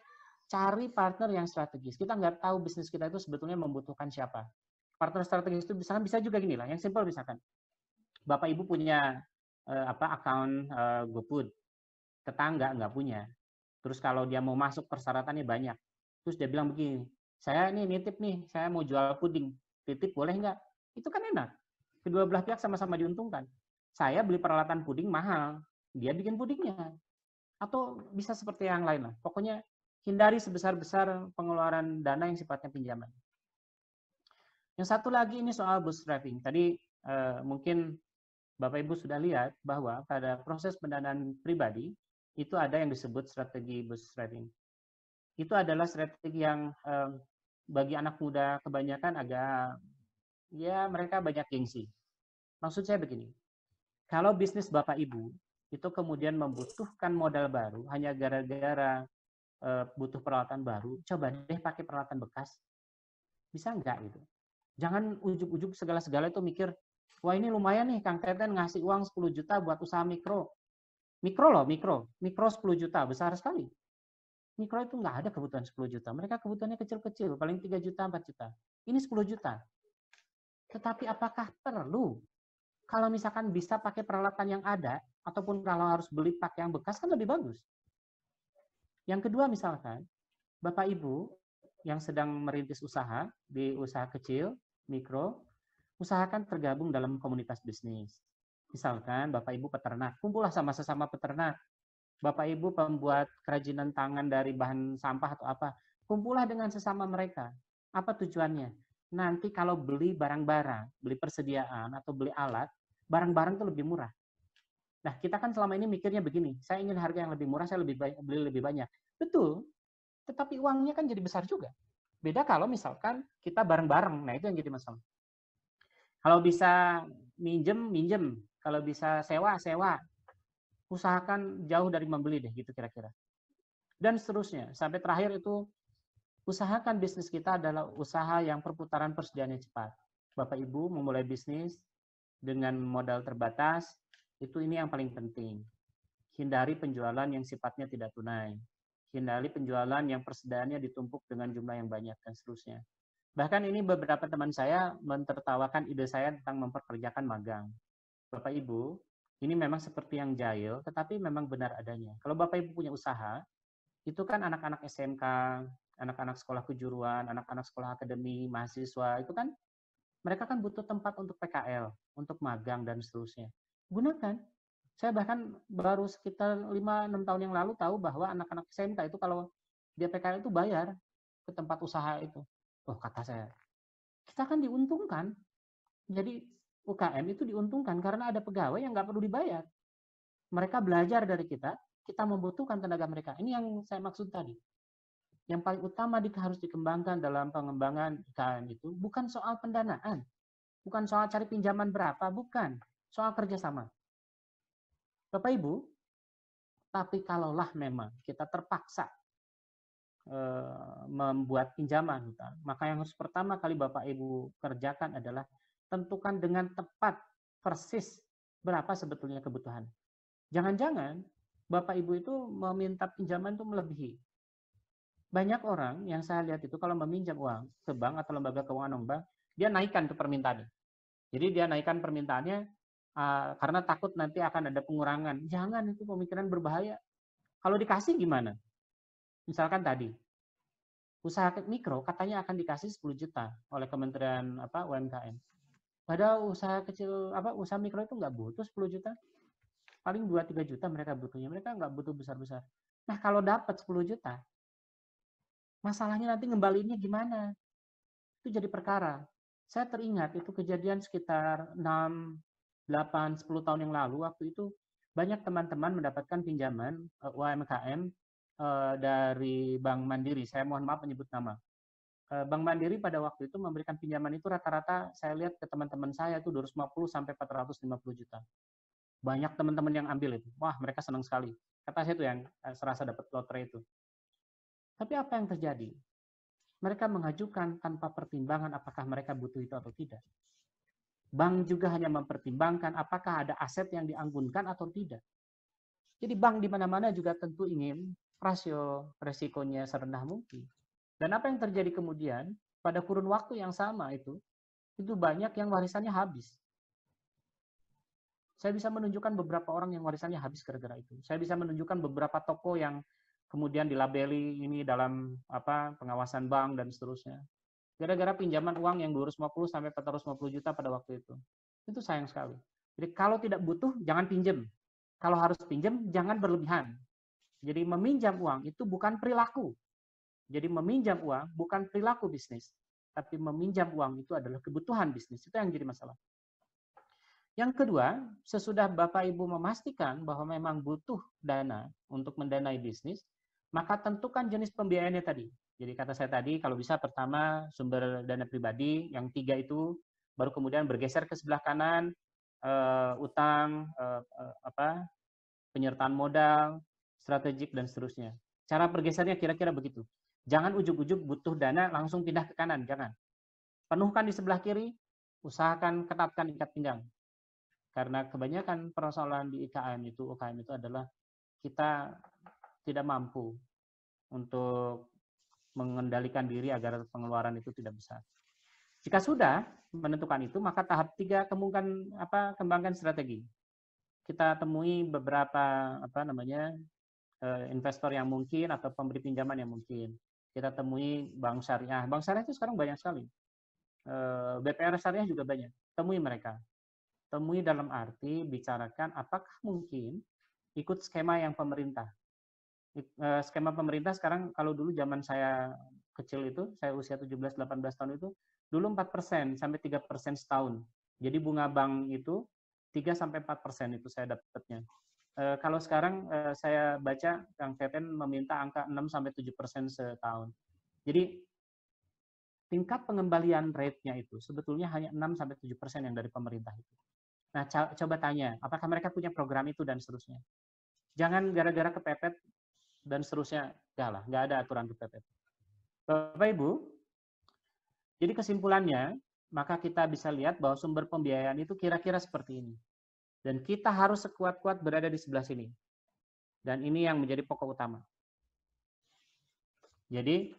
cari partner yang strategis. Kita nggak tahu bisnis kita itu sebetulnya membutuhkan siapa. Partner strategis itu bisa juga gini lah, yang simpel misalkan. Bapak Ibu punya account GoFood, tetangga nggak punya. Terus kalau dia mau masuk persyaratannya banyak. Terus dia bilang begini, saya ini nitip nih, saya mau jual puding, titip boleh nggak? Itu kan enak. Kedua belah pihak sama-sama diuntungkan. Saya beli peralatan puding mahal, dia bikin pudingnya. Atau bisa seperti yang lain lah. Pokoknya hindari sebesar-besar pengeluaran dana yang sifatnya pinjaman. Yang satu lagi ini soal bootstrapping. Tadi mungkin Bapak Ibu sudah lihat bahwa pada proses pendanaan pribadi itu ada yang disebut strategi bootstrapping. Itu adalah strategi yang bagi anak muda kebanyakan agak, ya mereka banyak gengsi. Maksud saya begini, kalau bisnis Bapak Ibu itu kemudian membutuhkan modal baru hanya gara-gara butuh peralatan baru, coba deh pakai peralatan bekas. Bisa nggak gitu? Jangan ujuk-ujuk segala-segala itu mikir, wah ini lumayan nih Kang Teten ngasih uang 10 juta buat usaha mikro. Mikro loh, mikro 10 juta, besar sekali. Mikro itu nggak ada kebutuhan 10 juta. Mereka kebutuhannya kecil-kecil, paling 3 juta, 4 juta. Ini 10 juta. Tetapi apakah perlu? Kalau misalkan bisa pakai peralatan yang ada, ataupun kalau harus beli pakai yang bekas, kan lebih bagus. Yang kedua misalkan, Bapak Ibu yang sedang merintis usaha, di usaha kecil, mikro, usahakan tergabung dalam komunitas bisnis. Misalkan Bapak Ibu peternak, kumpullah sama sesama peternak. Bapak Ibu pembuat kerajinan tangan dari bahan sampah atau apa, kumpullah dengan sesama mereka. Apa tujuannya? Nanti kalau beli barang-barang, beli persediaan atau beli alat, barang-barang itu lebih murah. Nah, kita kan selama ini mikirnya begini, saya ingin harga yang lebih murah, saya beli lebih banyak. Betul, tetapi uangnya kan jadi besar juga. Beda kalau misalkan kita bareng-bareng, nah itu yang jadi masalah. Kalau bisa minjem. Kalau bisa sewa. Usahakan jauh dari membeli deh, gitu kira-kira. Dan seterusnya. Sampai terakhir itu, usahakan bisnis kita adalah usaha yang perputaran persediaannya cepat. Bapak Ibu memulai bisnis dengan modal terbatas, ini yang paling penting. Hindari penjualan yang sifatnya tidak tunai. Hindari penjualan yang persediaannya ditumpuk dengan jumlah yang banyak, dan seterusnya. Bahkan ini beberapa teman saya mentertawakan ide saya tentang memperkerjakan magang. Bapak Ibu, ini memang seperti yang jahil, tetapi memang benar adanya. Kalau Bapak Ibu punya usaha, itu kan anak-anak SMK, anak-anak sekolah kejuruan, anak-anak sekolah akademi, mahasiswa, itu kan mereka kan butuh tempat untuk PKL, untuk magang, dan seterusnya. Gunakan. Saya bahkan baru sekitar 5-6 tahun yang lalu tahu bahwa anak-anak SMK itu kalau dia PKL itu bayar ke tempat usaha itu. Oh, kata saya, kita kan diuntungkan. Jadi UKM itu diuntungkan karena ada pegawai yang nggak perlu dibayar. Mereka belajar dari kita membutuhkan tenaga mereka. Ini yang saya maksud tadi. Yang paling utama harus dikembangkan dalam pengembangan UKM itu bukan soal pendanaan, bukan soal cari pinjaman berapa, bukan. Soal kerjasama. Bapak Ibu, tapi kalaulah memang kita terpaksa membuat pinjaman, maka yang harus pertama kali Bapak Ibu kerjakan adalah tentukan dengan tepat persis berapa sebetulnya kebutuhan. Jangan-jangan Bapak Ibu itu meminta pinjaman itu melebihi. Banyak orang yang saya lihat itu kalau meminjam uang ke bank atau lembaga keuangan non-bank, dia naikkan tuh permintaannya. Jadi dia naikkan permintaannya karena takut nanti akan ada pengurangan. Jangan, itu pemikiran berbahaya. Kalau dikasih gimana? Misalkan tadi, usaha mikro katanya akan dikasih 10 juta oleh Kementerian UMKM. Padahal usaha kecil, usaha mikro itu nggak butuh 10 juta. Paling 2-3 juta mereka butuhnya. Mereka nggak butuh besar-besar. Nah, kalau dapat 10 juta, masalahnya nanti ngembaliinnya gimana? Itu jadi perkara. Saya teringat itu kejadian sekitar 6, 8, 10 tahun yang lalu. Waktu itu banyak teman-teman mendapatkan pinjaman UMKM dari Bank Mandiri. Saya mohon maaf menyebut nama. Bank Mandiri pada waktu itu memberikan pinjaman itu rata-rata saya lihat ke teman-teman saya itu 250 sampai 450 juta. Banyak teman-teman yang ambil itu. Wah, mereka senang sekali. Kata saya itu yang serasa dapat lotre itu. Tapi apa yang terjadi? Mereka mengajukan tanpa pertimbangan apakah mereka butuh itu atau tidak. Bank juga hanya mempertimbangkan apakah ada aset yang dianggunkan atau tidak. Jadi bank di mana-mana juga tentu ingin rasio resikonya serendah mungkin. Dan apa yang terjadi kemudian pada kurun waktu yang sama itu banyak yang warisannya habis. Saya bisa menunjukkan beberapa orang yang warisannya habis gara-gara itu. Saya bisa menunjukkan beberapa toko yang kemudian dilabeli ini dalam pengawasan bank dan seterusnya. Gara-gara pinjaman uang yang 250 sampai 450 juta pada waktu itu. Itu sayang sekali. Jadi kalau tidak butuh, jangan pinjam. Kalau harus pinjam, jangan berlebihan. Jadi meminjam uang itu bukan perilaku. Jadi meminjam uang bukan perilaku bisnis. Tapi meminjam uang itu adalah kebutuhan bisnis. Itu yang jadi masalah. Yang kedua, sesudah Bapak Ibu memastikan bahwa memang butuh dana untuk mendanai bisnis, maka tentukan jenis pembiayaannya tadi. Jadi kata saya tadi, kalau bisa pertama sumber dana pribadi, yang 3 itu, baru kemudian bergeser ke sebelah kanan, utang, penyertaan modal, strategik, dan seterusnya. Cara bergesernya kira-kira begitu. Jangan ujuk-ujuk butuh dana langsung pindah ke kanan, jangan. Penuhkan di sebelah kiri, usahakan ketatkan ikat pinggang. Karena kebanyakan persoalan di UKM itu adalah kita tidak mampu untuk mengendalikan diri agar pengeluaran itu tidak besar. Jika sudah menentukan itu, maka tahap 3 kembangkan strategi. Kita temui beberapa investor yang mungkin atau pemberi pinjaman yang mungkin. Kita temui bank syariah. Bank syariah itu sekarang banyak sekali. BPR syariah juga banyak. Temui mereka. Temui dalam arti bicarakan apakah mungkin ikut skema yang pemerintah. Skema pemerintah sekarang, kalau dulu zaman saya kecil itu, saya usia 17-18 tahun itu, dulu 4% sampai 3% setahun. Jadi bunga bank itu 3-4% itu saya dapatnya. Kalau sekarang saya baca Kang Teten meminta angka 6-7% setahun. Jadi tingkat pengembalian rate-nya itu sebetulnya hanya 6-7% yang dari pemerintah itu. Nah, coba tanya, apakah mereka punya program itu dan seterusnya. Jangan gara-gara kepepet dan seterusnya, nggak ada aturan kepepet. Bapak Ibu, jadi kesimpulannya, maka kita bisa lihat bahwa sumber pembiayaan itu kira-kira seperti ini. Dan kita harus sekuat-kuat berada di sebelah sini. Dan ini yang menjadi pokok utama. Jadi,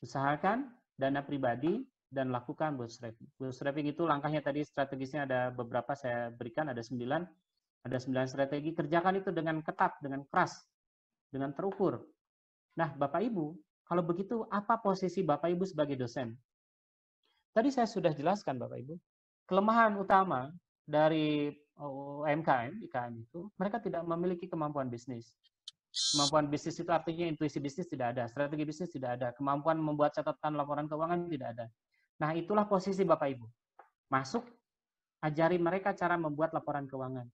usahakan dana pribadi dan lakukan bootstrapping. Bootstrapping itu langkahnya tadi strategisnya ada beberapa saya berikan, ada 9 strategi. Kerjakan itu dengan ketat, dengan keras, dengan terukur. Nah, Bapak Ibu, kalau begitu apa posisi Bapak Ibu sebagai dosen? Tadi saya sudah jelaskan Bapak Ibu, kelemahan utama dari UMKM, IKM itu, mereka tidak memiliki kemampuan bisnis. Kemampuan bisnis itu artinya intuisi bisnis tidak ada, strategi bisnis tidak ada, kemampuan membuat catatan laporan keuangan tidak ada. Nah, itulah posisi Bapak Ibu. Masuk, ajari mereka cara membuat laporan keuangan.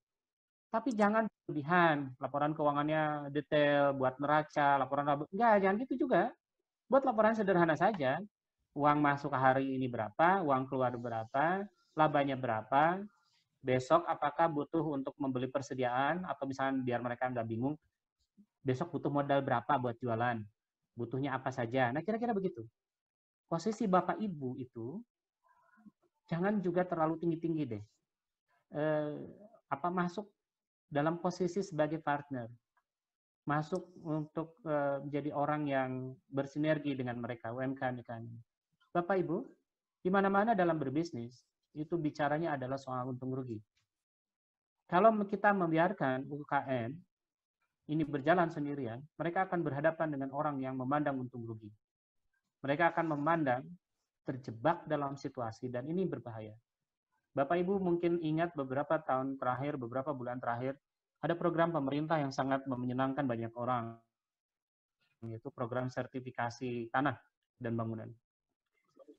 Tapi jangan berlebihan, laporan keuangannya detail, buat neraca, laporan jangan gitu juga. Buat laporan sederhana saja. Uang masuk hari ini berapa, uang keluar berapa, labanya berapa, besok apakah butuh untuk membeli persediaan, atau misalnya biar mereka nggak bingung, besok butuh modal berapa buat jualan, butuhnya apa saja. Nah, kira-kira begitu. Posisi Bapak Ibu itu jangan juga terlalu tinggi-tinggi deh. Masuk dalam posisi sebagai partner. Masuk untuk menjadi orang yang bersinergi dengan mereka, UMKM. Bapak Ibu, di mana-mana dalam berbisnis, itu bicaranya adalah soal untung rugi. Kalau kita membiarkan UKM ini berjalan sendirian, mereka akan berhadapan dengan orang yang memandang untung rugi. Mereka akan memandang terjebak dalam situasi, dan ini berbahaya. Bapak Ibu mungkin ingat beberapa tahun terakhir, beberapa bulan terakhir, ada program pemerintah yang sangat menyenangkan banyak orang, yaitu program sertifikasi tanah dan bangunan.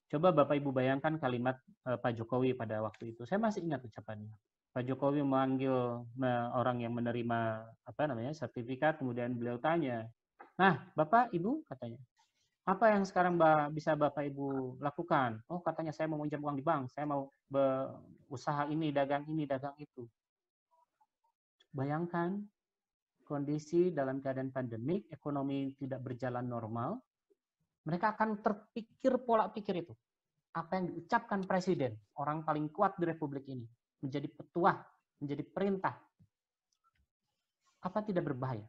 Coba Bapak Ibu bayangkan kalimat Pak Jokowi pada waktu itu. Saya masih ingat ucapannya. Pak Jokowi memanggil orang yang menerima sertifikat, kemudian beliau tanya, "Nah, Bapak Ibu," katanya, "apa yang sekarang bisa Bapak Ibu lakukan?" "Oh," katanya, "saya mau pinjam uang di bank, saya mau usaha ini, dagang itu." Bayangkan kondisi dalam keadaan pandemik, ekonomi tidak berjalan normal, mereka akan terpikir pola pikir itu. Apa yang diucapkan Presiden, orang paling kuat di Republik ini, menjadi petuah, menjadi perintah. Apa tidak berbahaya?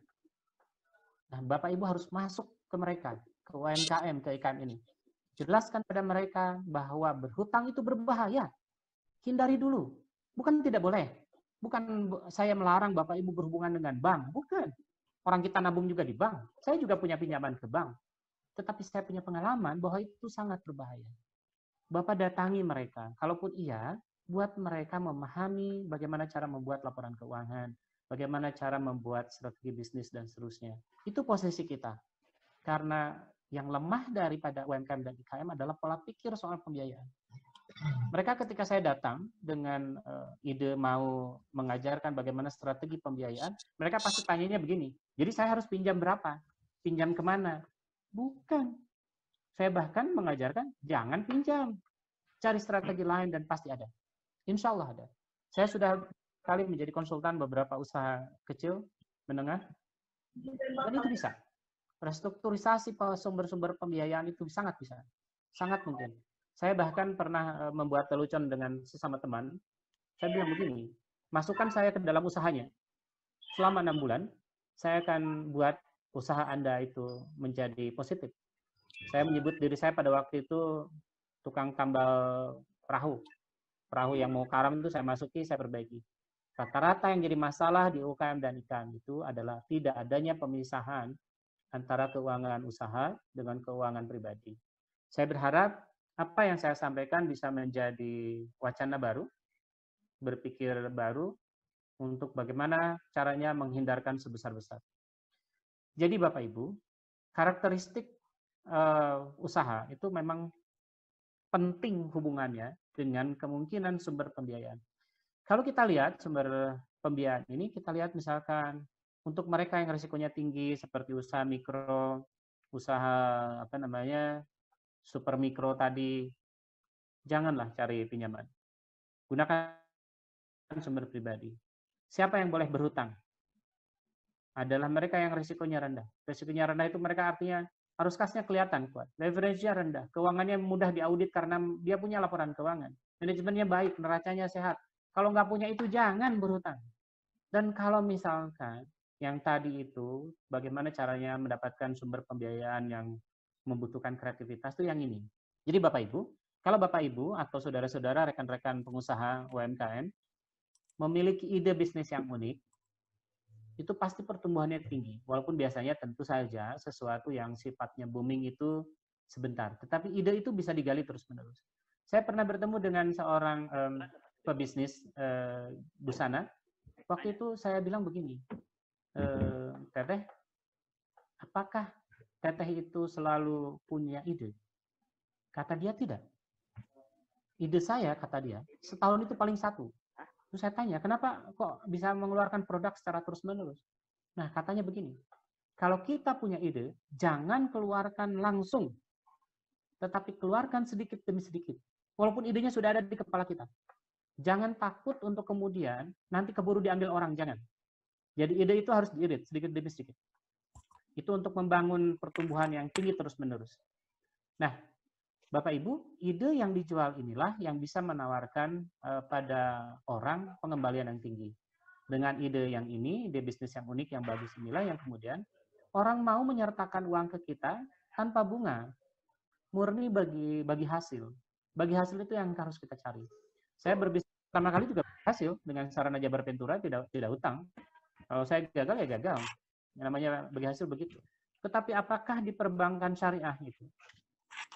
Nah, Bapak Ibu harus masuk ke mereka, ke UMKM, ke IKM ini. Jelaskan pada mereka bahwa berhutang itu berbahaya. Hindari dulu. Bukan tidak boleh. Bukan saya melarang Bapak Ibu berhubungan dengan bank. Bukan. Orang kita nabung juga di bank. Saya juga punya pinjaman ke bank. Tetapi saya punya pengalaman bahwa itu sangat berbahaya. Bapak datangi mereka. Kalaupun iya, buat mereka memahami bagaimana cara membuat laporan keuangan, bagaimana cara membuat strategi bisnis, dan seterusnya. Itu posisi kita. Karena yang lemah daripada UMKM dan IKM adalah pola pikir soal pembiayaan. Mereka ketika saya datang dengan ide mau mengajarkan bagaimana strategi pembiayaan, mereka pasti tanyanya begini, jadi saya harus pinjam berapa? Pinjam kemana? Bukan. Saya bahkan mengajarkan, jangan pinjam. Cari strategi lain dan pasti ada. Insya Allah ada. Saya sudah kali menjadi konsultan beberapa usaha kecil, menengah, dan itu bisa. Restrukturisasi sumber-sumber pembiayaan itu sangat bisa. Sangat mungkin. Saya bahkan pernah membuat lelucon dengan sesama teman. Saya bilang begini, masukkan saya ke dalam usahanya. Selama 6 bulan, saya akan buat usaha Anda itu menjadi positif. Saya menyebut diri saya pada waktu itu tukang tambal perahu. Perahu yang mau karam itu saya masuki, saya perbaiki. Rata-rata yang jadi masalah di UKM dan IKM itu adalah tidak adanya pemisahan antara keuangan usaha dengan keuangan pribadi. Saya berharap apa yang saya sampaikan bisa menjadi wacana baru, berpikir baru, untuk bagaimana caranya menghindarkan sebesar-besar. Jadi Bapak Ibu, karakteristik usaha itu memang penting hubungannya dengan kemungkinan sumber pembiayaan. Kalau kita lihat sumber pembiayaan ini, kita lihat misalkan untuk mereka yang risikonya tinggi seperti usaha mikro, usaha super mikro tadi, janganlah cari pinjaman. Gunakan sumber pribadi. Siapa yang boleh berhutang? Adalah mereka yang risikonya rendah. Risikonya rendah itu mereka artinya harus kasnya kelihatan kuat. Leverage-nya rendah. Keuangannya mudah diaudit karena dia punya laporan keuangan. Manajemennya baik, neracanya sehat. Kalau nggak punya itu, jangan berhutang. Dan kalau misalkan yang tadi itu, bagaimana caranya mendapatkan sumber pembiayaan yang membutuhkan kreativitas, itu yang ini. Jadi Bapak Ibu, kalau Bapak Ibu atau saudara-saudara, rekan-rekan pengusaha UMKM, memiliki ide bisnis yang unik, itu pasti pertumbuhannya tinggi. Walaupun biasanya tentu saja sesuatu yang sifatnya booming itu sebentar. Tetapi ide itu bisa digali terus-menerus. Saya pernah bertemu dengan seorang pebisnis busana. Waktu itu saya bilang begini, Teteh, apakah Teteh itu selalu punya ide? Kata dia tidak. Ide saya, kata dia, setahun itu paling satu. Terus saya tanya, kenapa kok bisa mengeluarkan produk secara terus-menerus? Nah, katanya begini, kalau kita punya ide, jangan keluarkan langsung, tetapi keluarkan sedikit demi sedikit. Walaupun idenya sudah ada di kepala kita. Jangan takut untuk kemudian nanti keburu diambil orang, jangan. Jadi ide itu harus diirit sedikit demi sedikit. Itu untuk membangun pertumbuhan yang tinggi terus-menerus. Nah, Bapak Ibu, ide yang dijual inilah yang bisa menawarkan pada orang pengembalian yang tinggi. Dengan ide yang ini, ide bisnis yang unik, yang bagus inilah yang kemudian orang mau menyertakan uang ke kita tanpa bunga, murni bagi hasil. Bagi hasil itu yang harus kita cari. Saya berbisnis pertama kali juga berhasil dengan sarana Jabar Ventura, tidak utang. Kalau saya gagal ya gagal. Yang namanya bagi hasil begitu. Tetapi apakah di perbankan syariah itu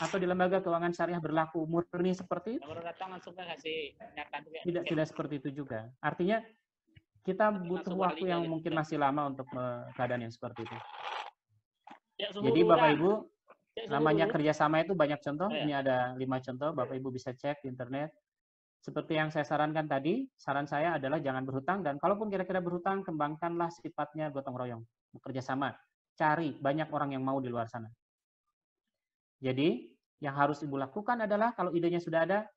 atau di lembaga keuangan syariah berlaku murni seperti itu? Tidak seperti itu juga. Artinya kita butuh waktu yang mungkin masih lama untuk keadaan yang seperti itu. Jadi Bapak Ibu, namanya kerjasama itu banyak contoh. Ini ada 5 contoh. Bapak Ibu bisa cek di internet. Seperti yang saya sarankan tadi, saran saya adalah jangan berhutang, dan kalaupun kira-kira berhutang, kembangkanlah sifatnya gotong royong, bekerja sama. Cari banyak orang yang mau di luar sana. Jadi, yang harus Ibu lakukan adalah kalau idenya sudah ada,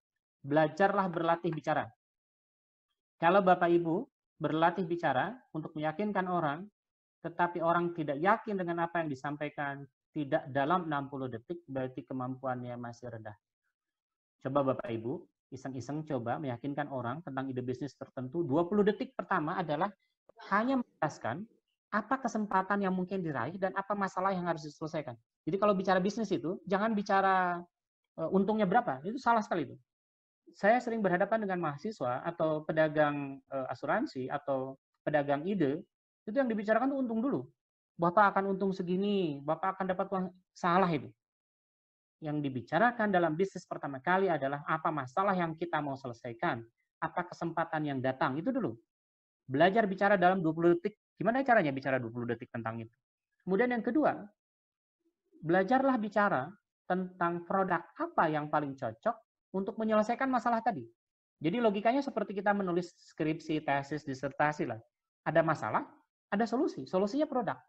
belajarlah berlatih bicara. Kalau Bapak Ibu berlatih bicara untuk meyakinkan orang, tetapi orang tidak yakin dengan apa yang disampaikan, tidak dalam 60 detik, berarti kemampuannya masih rendah. Coba Bapak Ibu, iseng-iseng coba meyakinkan orang tentang ide bisnis tertentu, 20 detik pertama adalah hanya menjelaskan apa kesempatan yang mungkin diraih dan apa masalah yang harus diselesaikan. Jadi kalau bicara bisnis itu, jangan bicara untungnya berapa, itu salah sekali itu. Saya sering berhadapan dengan mahasiswa atau pedagang asuransi atau pedagang ide, itu yang dibicarakan tuh untung dulu. Bapak akan untung segini, Bapak akan dapat uang. Salah itu. Yang dibicarakan dalam bisnis pertama kali adalah apa masalah yang kita mau selesaikan, apa kesempatan yang datang, itu dulu. Belajar bicara dalam 20 detik, gimana caranya bicara 20 detik tentang itu. Kemudian yang kedua, belajarlah bicara tentang produk apa yang paling cocok untuk menyelesaikan masalah tadi. Jadi logikanya seperti kita menulis skripsi, tesis, disertasi lah. Ada masalah, ada solusi. Solusinya produk.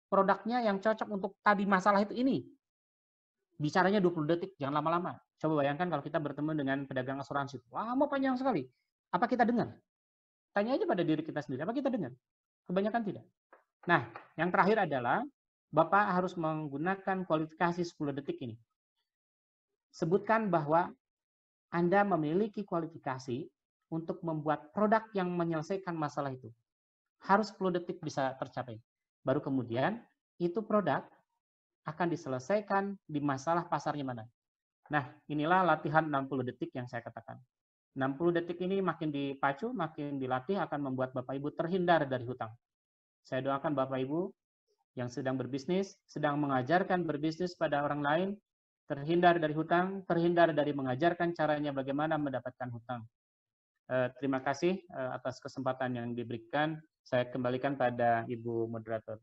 Produknya yang cocok untuk tadi masalah itu ini. Bicaranya 20 detik, jangan lama-lama. Coba bayangkan kalau kita bertemu dengan pedagang asuransi. Lama panjang sekali. Apa kita dengar? Tanya aja pada diri kita sendiri, apa kita dengar? Kebanyakan tidak. Nah, yang terakhir adalah Bapak harus menggunakan kualifikasi 10 detik ini. Sebutkan bahwa Anda memiliki kualifikasi untuk membuat produk yang menyelesaikan masalah itu. Harus 10 detik bisa tercapai. Baru kemudian, itu produk akan diselesaikan di masalah pasarnya mana. Nah, inilah latihan 60 detik yang saya katakan. 60 detik ini makin dipacu, makin dilatih akan membuat Bapak Ibu terhindar dari hutang. Saya doakan Bapak Ibu yang sedang berbisnis, sedang mengajarkan berbisnis pada orang lain, terhindar dari hutang, terhindar dari mengajarkan caranya bagaimana mendapatkan hutang. Terima kasih atas kesempatan yang diberikan. Saya kembalikan pada Ibu Moderator.